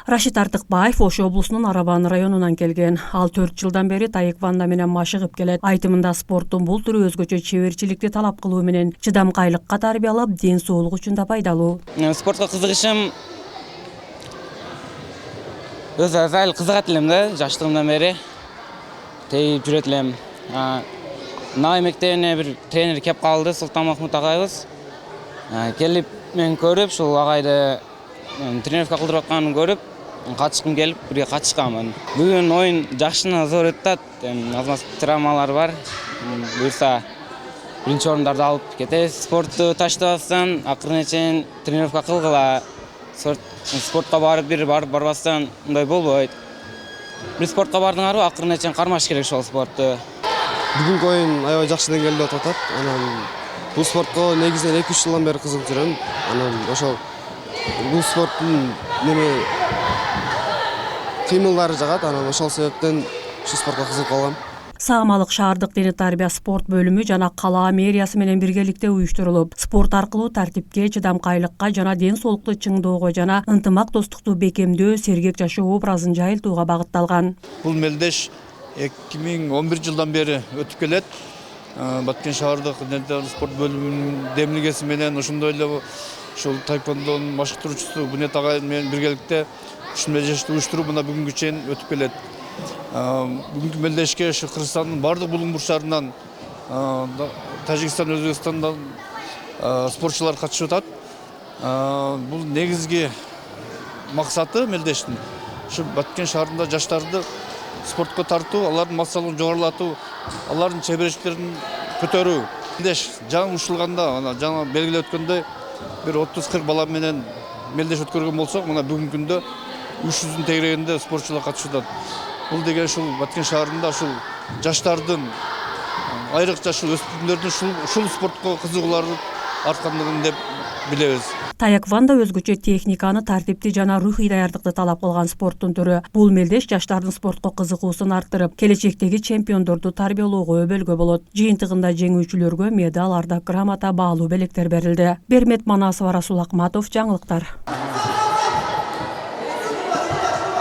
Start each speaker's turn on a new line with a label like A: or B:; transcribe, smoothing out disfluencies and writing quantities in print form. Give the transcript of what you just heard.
A: Рашид Артыкбаев Ош облусунун Арабан районунан келген. Ал 4 жылдан бери таеквондо менен машыгып келет. Айтымында спорттун бул түрү өзгөчө чеберчиликти талап кылуу менен чыдамкайлыкка тарбиялап, ден соолук үчүн да пайдалуу.
B: Спортко кызыгышым өзү кызыгат элем да, жаштыгымдан бери терип жүрөт элем. Нагай мектебине бир тренер кеп калды, Султан Махмут агайыбыз. Келип мен көрүп, ушул агайды тренировка кылдырып атканын көрүп, катышкым келип, бирге катышканмын. Бүгүн оюн жакшына зор өтүп, азыр травмалар бар. Буюрса биринчи орундарды алып кетебиз. Спортту таштабастан, акырына чейин тренировка кылгыла. Спортко барбастан мындай болбойт. Бир спортко бардыңарбы, акырына чейин кармаш керек ошол спортту.
C: Бүгүнкү оюн аябай жакшы деңгээлде өтүп атат. Анан бул спортко негизинен 2-3 жылдан бери кызыгып жүрөм. Анан ошол бул спорттун кыймылдары жагат. Анан ошол себептен ушул спортко кызыгып калгам.
A: Саамалык шаардык дене тарбия спорт бөлүмү жана кала мэриясы менен биргеликте уюштурулуп, спорт аркылуу тартипке, чыдамкайлыкка жана ден соолукту чыңдоого жана ынтымактостукту бекемдөө, сергек жашоо образын жайылтууга багытталган.
D: Бул мелдеш 2011 жылдан бери өтүп келет. Баткен шаардык спорт бөлүмүнүн демилгеси менен ошондой эле ушул таеквондонун машыктыруучусу Бунет агай менен биргеликте ушул мелдешти уюштуруп мына бүгүнгү чейин өтүп келет. Бүгүнкү мелдешке ушу Кыргызстандын бардык булуң бурчтарынан, Тажикстан, Өзбекстандан спортчулар катышып атат. Бул негизги максаты мелдештин ушу Баткен шаарында жаштарды спортко тартуу, алардын массалыгын жогорулатуу, алардын чеберчиликтерин көтөрүү. Мелдеш жаңы ушулганда, жаңы белгилеп өткөндөй, бир 30-40 бала менен мелдеш өткөргөн болсок, мына бүгүнкү күндө 300-дүн тегерегинде спортчулар катышып атат. Бул деген ушул Баткен шаарында ушул жаштардын, айрыкча ушул өспүрүмдөрдүн ушул спортко кызыгуулары арткандыгын деп билебиз.
A: Таеквондо өзгөчө техниканы, тартипти жана рухий даярдыкты талап кылган спорттун түрү. Бул мелдеш жаштардын спортко кызыгуусун арттырып, келечектеги чемпиондорду тарбиялоого өбөлгө болот. Жыйынтыгында жеңүүчүлөргө медаль, ардак грамота, баалуу белектер берилди. Бермет Манасова, Расул Акматов, жаңылыктар.